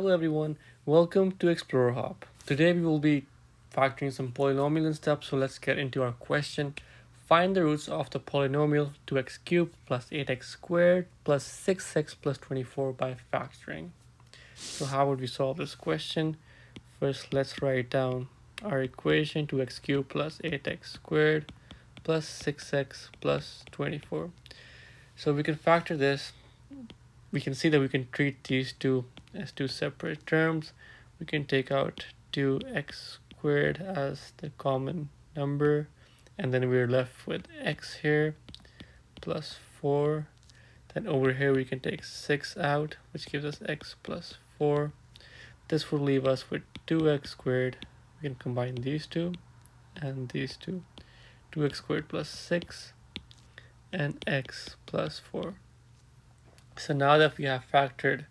Hello everyone, welcome to Explorer Hub. Today we will be factoring some polynomial and stuff, so let's get into our question. Find the roots of the polynomial 2x cubed plus 8x squared plus 6x plus 24 by factoring. So how would we solve this question? First, let's write down our equation 2x cubed plus 8x squared plus 6x plus 24. So we can factor this. We can see that we can treat these two as two separate terms. We can take out 2x squared as the common number, and then we're left with x here plus 4. Then over here we can take 6 out, which gives us x plus 4. This will leave us with 2x squared. We can combine these two and these two. 2x squared plus 6 and x plus 4. So now that we have factored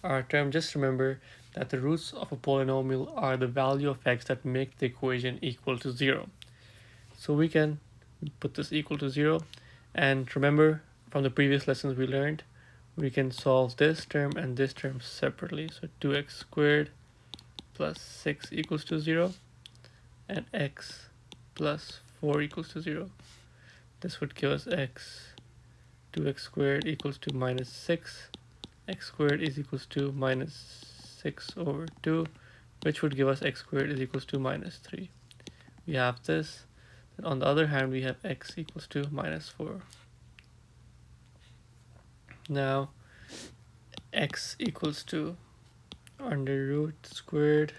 our term, just remember that the roots of a polynomial are the value of x that make the equation equal to 0. So we can put this equal to 0, and remember from the previous lessons we learned, we can solve this term and this term separately. So 2x squared plus 6 equals to 0 and x plus 4 equals to 0. This would give us 2x squared equals to minus 6. X squared is equals to minus 6 over 2, which would give us x squared is equals to minus 3. We have this. And on the other hand, we have x equals to minus 4. Now, x equals to under root squared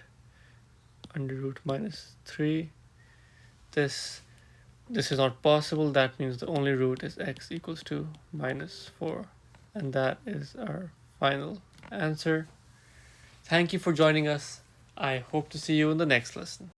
under root minus 3. This is not possible. That means the only root is x equals to minus 4. And that is our final answer. Thank you for joining us. I hope to see you in the next lesson.